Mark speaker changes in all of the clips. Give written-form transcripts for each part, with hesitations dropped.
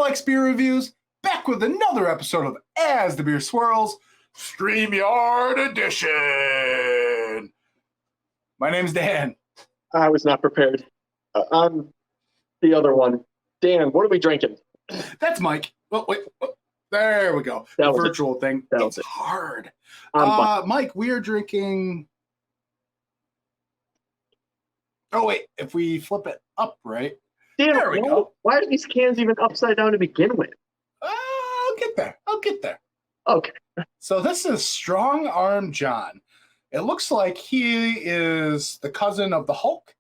Speaker 1: likes beer reviews, back with another episode of As the Beer Swirls, StreamYard Edition. My name's Dan.
Speaker 2: I was not prepared. I'm the other one. Dan, what are we drinking?
Speaker 1: That's Mike. Oh, wait. Oh, there we go. The virtual thing. It's hard. Mike, we are drinking... Oh, wait. If we flip it up, right?
Speaker 2: Dan,
Speaker 1: there we go.
Speaker 2: Why are these cans even upside down to begin with?
Speaker 1: I'll get there.
Speaker 2: Okay.
Speaker 1: So this is Strong Arm Jon. It looks like he is the cousin of the Hulk,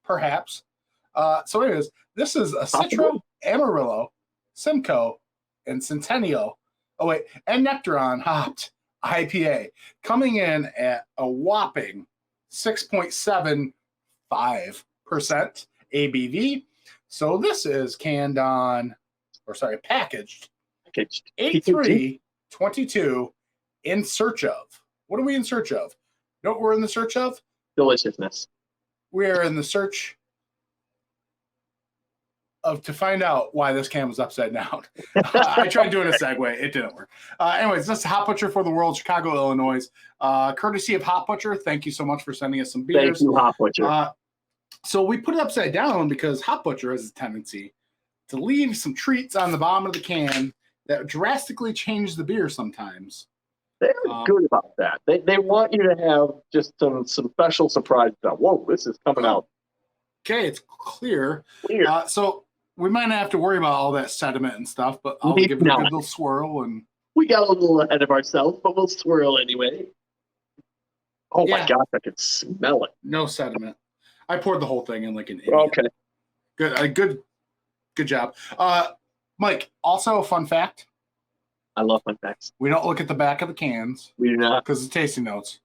Speaker 1: perhaps. So anyways, this is a Citra, Amarillo, Simcoe, and Centennial. Oh, wait. And Nectaron-hopped IPA. Coming in at a whopping 6.75% ABV. So this is packaged 8/3/22 in search of. What are we in search of? You know what we're in the search of?
Speaker 2: Deliciousness.
Speaker 1: We are in the search to find out why this can was upside down. I tried doing a segue. It didn't work. Anyways, this is Hop Butcher for the World, Chicago, Illinois. Courtesy of Hop Butcher. Thank you so much for sending us some beers.
Speaker 2: Thank you, Hop Butcher.
Speaker 1: So we put it upside down because Hop Butcher has a tendency to leave some treats on the bottom of the can that drastically change the beer sometimes.
Speaker 2: They're good about that. They want you to have just some special surprise stuff. Whoa, this is coming out.
Speaker 1: Okay, it's clear. So we might not have to worry about all that sediment and stuff, but I'll give it a good little swirl. And
Speaker 2: we got a little ahead of ourselves, but we'll swirl anyway. Oh my gosh, I can smell it.
Speaker 1: No sediment. I poured the whole thing in like an idiot.
Speaker 2: Okay.
Speaker 1: Good job. Mike, also a fun fact.
Speaker 2: I love fun facts.
Speaker 1: We don't look at the back of the cans.
Speaker 2: We do not.
Speaker 1: Because it's tasting notes.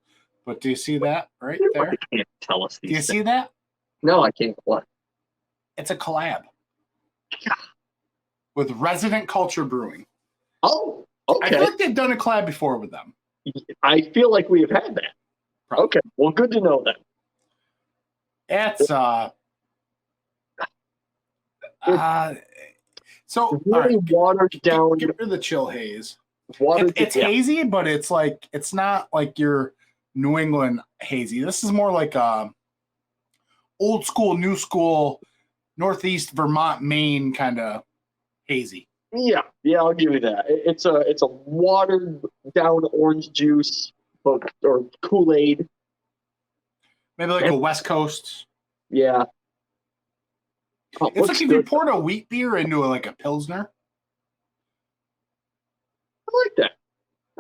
Speaker 1: But do you see that right there?
Speaker 2: You can't tell us these
Speaker 1: things. See that?
Speaker 2: No, I can't. What?
Speaker 1: It's a collab. With Resident Culture Brewing.
Speaker 2: Oh, okay.
Speaker 1: I feel like they've done a collab before with them.
Speaker 2: I feel like we have had that. Probably. Okay, well, good to know that.
Speaker 1: It's so
Speaker 2: really watered down.
Speaker 1: Get rid of the chill haze.
Speaker 2: It's
Speaker 1: hazy, but it's not like your New England hazy. This is more like old school, new school, Northeast Vermont, Maine kind of hazy.
Speaker 2: Yeah, I'll give you that. It's a watered down orange juice or Kool-Aid.
Speaker 1: Maybe like a West Coast.
Speaker 2: Yeah.
Speaker 1: Oh, it's like if you poured a wheat beer into a Pilsner.
Speaker 2: I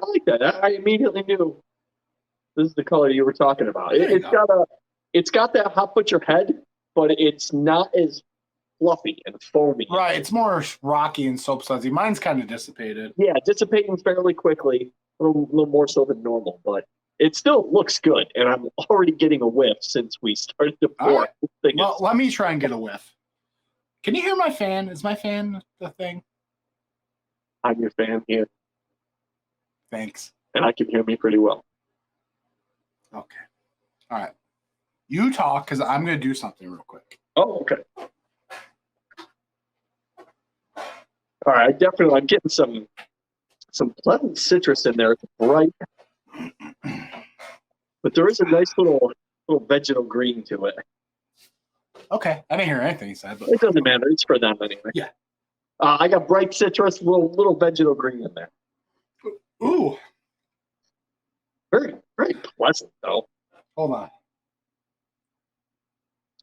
Speaker 2: like that. I immediately knew this is the color you were talking about. It's got that Hop Butcher head, but it's not as fluffy and foamy.
Speaker 1: Right. It's more rocky and soap sudsy. Mine's kind of dissipated.
Speaker 2: Yeah, dissipating fairly quickly, a little more so than normal, but it still looks good, and I'm already getting a whiff since we started to pour.
Speaker 1: Right. Well, let me try and get a whiff. Can you hear my fan? Is my fan the thing?
Speaker 2: I'm your fan here.
Speaker 1: Thanks.
Speaker 2: And I can hear me pretty well.
Speaker 1: Okay. All right. You talk, because I'm going to do something real quick.
Speaker 2: Oh, okay. All right. I'm getting some pleasant citrus in there. It's bright. But there is a nice little vegetal green to it.
Speaker 1: Okay. I didn't hear anything you said. But
Speaker 2: it doesn't matter. It's for them anyway.
Speaker 1: Yeah.
Speaker 2: I got bright citrus, little vegetal green in there.
Speaker 1: Ooh.
Speaker 2: Very, very pleasant, though.
Speaker 1: Hold on.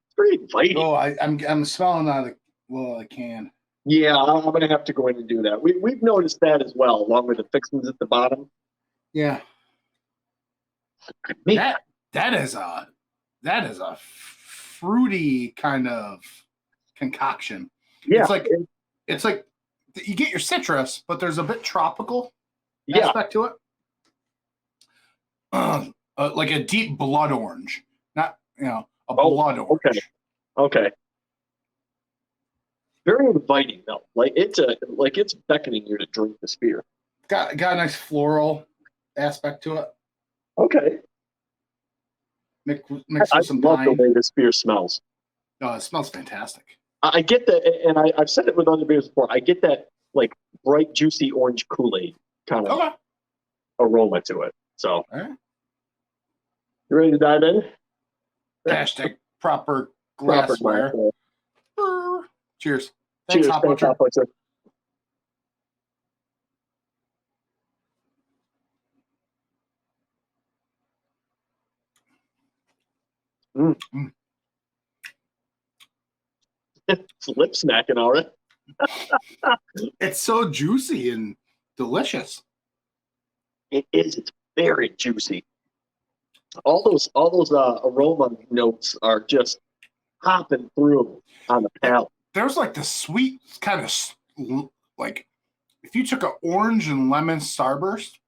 Speaker 2: It's very inviting.
Speaker 1: Oh, I'm smelling out of the can.
Speaker 2: Yeah, I'm going to have to go in and do that. We've noticed that as well, along with the fixings at the bottom.
Speaker 1: Yeah. That is a fruity kind of concoction.
Speaker 2: Yeah.
Speaker 1: It's like you get your citrus, but there's a bit tropical aspect to it. Like a deep blood orange, not blood orange.
Speaker 2: Okay. Very inviting though. It's beckoning you to drink this beer.
Speaker 1: Got a nice floral aspect to it.
Speaker 2: Okay.
Speaker 1: Mixed with some
Speaker 2: love
Speaker 1: pine.
Speaker 2: the way this beer smells.
Speaker 1: Oh, it smells fantastic.
Speaker 2: I get that, and I've said it with other beers before. I get that like bright, juicy orange Kool-Aid kind of aroma to it. So, you ready to dive in?
Speaker 1: Hashtag proper glassware. Cheers. Thanks, Hop Butcher.
Speaker 2: It's lip snacking already.
Speaker 1: It's so juicy and delicious.
Speaker 2: It is. It's very juicy. All those aroma notes are just hopping through on the palate.
Speaker 1: There's like the sweet kind of like if you took an orange and lemon starburst.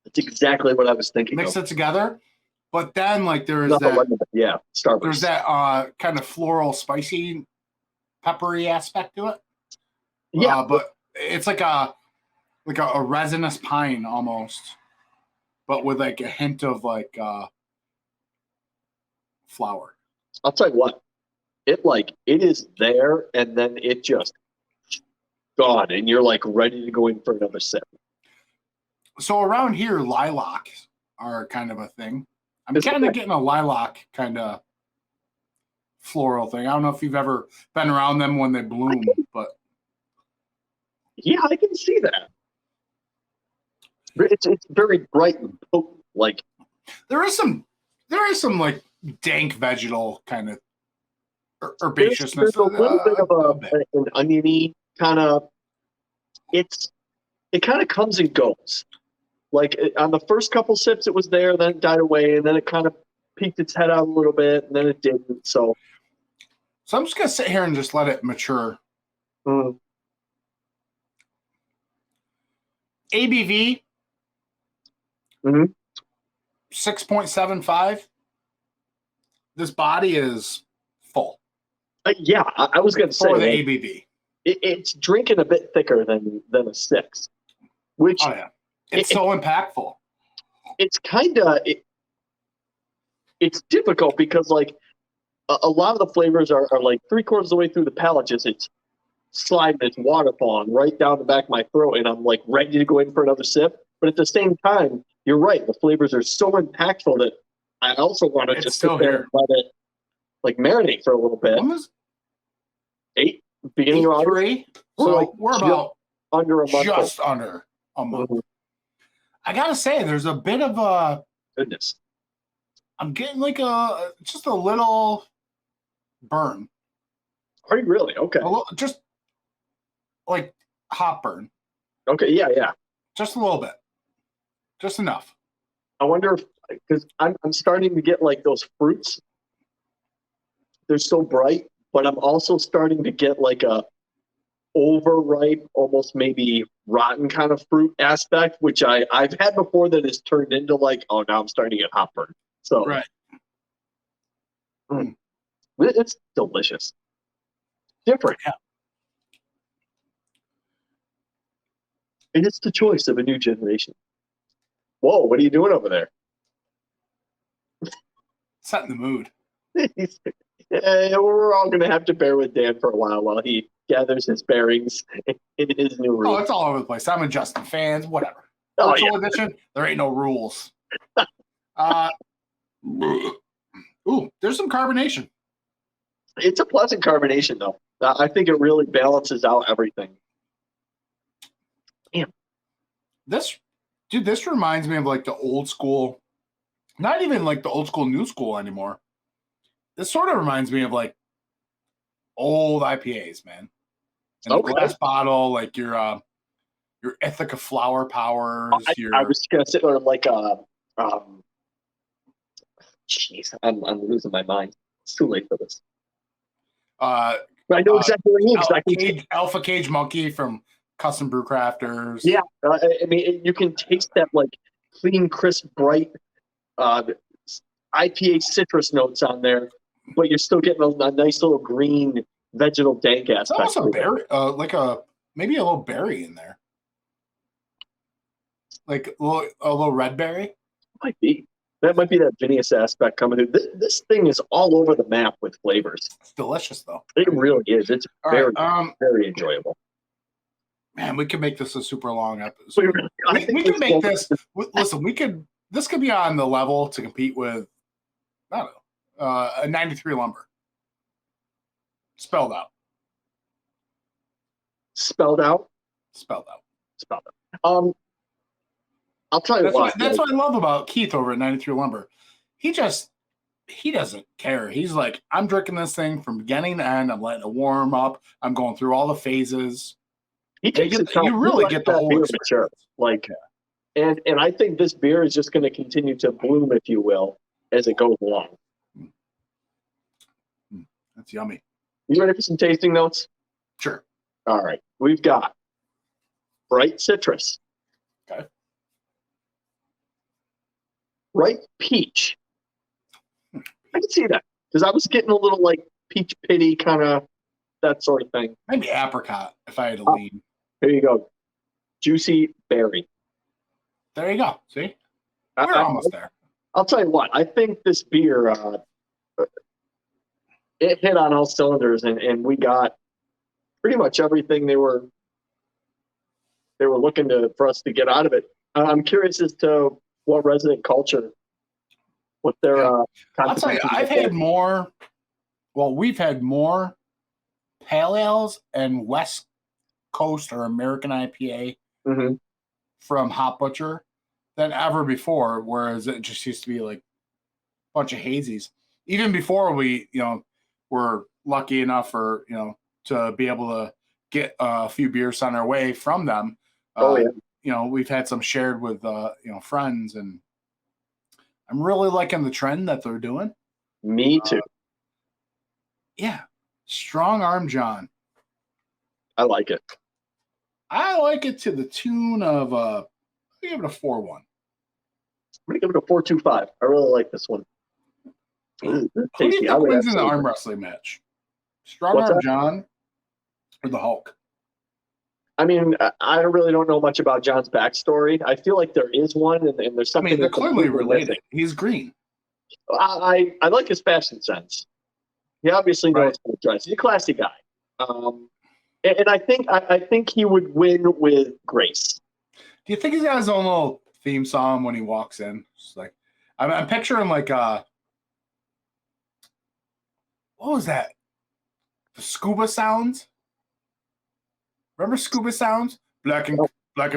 Speaker 2: That's exactly what I was thinking.
Speaker 1: Mix it together, but then like there's
Speaker 2: Starburst.
Speaker 1: There's that kind of floral, spicy, peppery aspect to it.
Speaker 2: Yeah,
Speaker 1: but it's like a resinous pine almost, but with like a hint of like flower.
Speaker 2: I'll tell you what, it is there, and then it just gone, and you're like ready to go in for another sip.
Speaker 1: So around here, lilacs are kind of a thing. I'm kind of getting a lilac kind of floral thing. I don't know if you've ever been around them when they bloom, but
Speaker 2: yeah, I can see that. It's very bright and potent. Like
Speaker 1: there is some like dank vegetal kind of herbaceousness.
Speaker 2: There's a little bit of an oniony kind of. It kind of comes and goes. Like on the first couple sips, it was there, then it died away, and then it kind of peeked its head out a little bit, and then it didn't. So
Speaker 1: I'm just gonna sit here and just let it mature. ABV, 6.75. This body is full.
Speaker 2: Yeah, I was gonna say
Speaker 1: for the ABV.
Speaker 2: It's drinking a bit thicker than a 6, which
Speaker 1: it's so impactful.
Speaker 2: It's kind of it's difficult because like a lot of the flavors are like 3/4 of the way through the palate, just it's sliding, it's waterfalling right down the back of my throat, and I'm like ready to go in for another sip. But at the same time, you're right, the flavors are so impactful that I also want to just sit there and let it like marinate for a little bit.
Speaker 1: When was
Speaker 2: 8? Beginning of August.
Speaker 1: 3. So we're about
Speaker 2: under a month.
Speaker 1: Just under a month. I gotta say, there's a bit of a
Speaker 2: goodness.
Speaker 1: I'm getting like just a little burn.
Speaker 2: Are you really? Okay.
Speaker 1: Just like hop burn.
Speaker 2: Okay. Yeah.
Speaker 1: Just a little bit. Just enough.
Speaker 2: I wonder if because I'm starting to get like those fruits. They're so bright, but I'm also starting to get like a overripe, almost maybe rotten kind of fruit aspect, which I've had before that has turned into like, oh, now I'm starting to get hop burn. So it's delicious. Different.
Speaker 1: Yeah.
Speaker 2: And it's the choice of a new generation. Whoa, what are you doing over there?
Speaker 1: Setting the mood.
Speaker 2: We're all going to have to bear with Dan for a while he gathers his bearings in his new room.
Speaker 1: Oh, it's all over the place. I'm adjusting fans, whatever. Edition, there ain't no rules. Ooh, there's some carbonation.
Speaker 2: It's a pleasant carbonation, though. I think it really balances out everything. Damn.
Speaker 1: This reminds me of like the old school, not even like the old school, new school anymore. This sort of reminds me of like old IPAs, man. In a glass bottle, like your Ithaca Flower Powers.
Speaker 2: I was gonna say like jeez, I'm losing my mind. It's too late for this. But I know exactly what you mean.
Speaker 1: Alpha Cage Monkey from Custom Brew Crafters.
Speaker 2: Yeah, I mean, you can taste that like clean, crisp, bright IPA citrus notes on there, but you're still getting a nice little green vegetal dank aspect.
Speaker 1: It's almost a berry, maybe a little berry in there, like a little red berry.
Speaker 2: Might be. That might be that vinous aspect coming through. This thing is all over the map with flavors.
Speaker 1: It's delicious, though.
Speaker 2: It really is. It's very enjoyable.
Speaker 1: Man, we could make this a super long episode.
Speaker 2: We
Speaker 1: could make this. Listen, this could be on the level to compete with, I don't know, a 93 lumber. Spelled out.
Speaker 2: Spelled out. I'll tell you
Speaker 1: That's what I love about Keith over at 93 lumber. He doesn't care. He's like, I'm drinking this thing from beginning to end. I'm letting it warm up. I'm going through all the phases.
Speaker 2: You
Speaker 1: really get the whole experience.
Speaker 2: And I think this beer is just going to continue to bloom, if you will, as it goes along.
Speaker 1: That's yummy.
Speaker 2: You ready for some tasting notes?
Speaker 1: Sure.
Speaker 2: All right. We've got bright citrus.
Speaker 1: Okay.
Speaker 2: Bright peach. I can see that because I was getting a little like peach pitty kind of that sort of thing.
Speaker 1: Maybe apricot if I had to lean.
Speaker 2: Here you go. Juicy berry.
Speaker 1: There you go. See? We're almost there.
Speaker 2: I'll tell you what. I think this beer, it hit on all cylinders, and we got pretty much everything they were looking for us to get out of it. I'm curious as to what Resident Culture, what their
Speaker 1: I'll tell you, we've had more pale ales and West Coast or American IPA from Hop Butcher than ever before, whereas it just used to be like a bunch of hazies. Even before we, were lucky enough to be able to get a few beers on our way from them. We've had some shared with friends, and I'm really liking the trend that they're doing.
Speaker 2: Me too.
Speaker 1: Yeah. Strong Arm Jon.
Speaker 2: I like it.
Speaker 1: I like it to the tune of I'll give it a 4-1.
Speaker 2: I'm gonna give it a 4.25. I really like this one.
Speaker 1: Who do you think wins in the arm wrestling match? Strong Arm Jon or the Hulk?
Speaker 2: I mean, I really don't know much about Jon's backstory. I feel like there is one, and there's something.
Speaker 1: I mean, they're clearly related. Missing. He's green.
Speaker 2: I like his fashion sense. He obviously knows how to dress. He's a classy guy, and I think he would win with grace.
Speaker 1: Do you think he's got his own little theme song when he walks in? Just like I'm picturing like what was that? The scuba sounds. Remember scuba sounds? Black and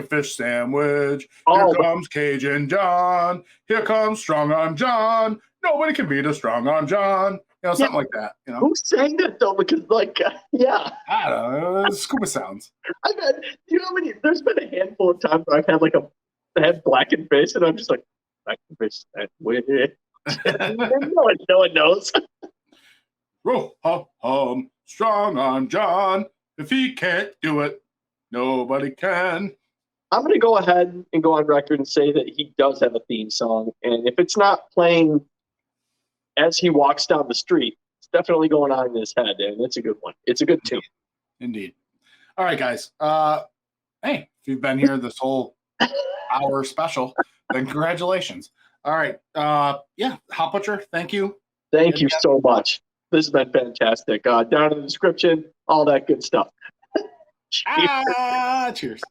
Speaker 1: fish sandwich. Here comes Cajun John. Here comes Strong Arm Jon. Nobody can beat a Strong Arm Jon. Something like that.
Speaker 2: Who sang that though? Because I
Speaker 1: don't know. Scuba sounds.
Speaker 2: I've had, there's been a handful of times where I've had had blackened fish, and I'm just like, blackened fish sandwich. no one knows.
Speaker 1: Strong Arm Jon. If he can't do it, nobody can.
Speaker 2: I'm going to go ahead and go on record and say that he does have a theme song. And if it's not playing as he walks down the street, it's definitely going on in his head. And it's a good one. It's a good tune.
Speaker 1: Indeed. All right, guys. Hey, if you've been here this whole hour special, then congratulations. All right. Hop Butcher, thank you.
Speaker 2: Thank you so much. This has been fantastic. Down in the description, all that good stuff. Cheers.
Speaker 1: Cheers.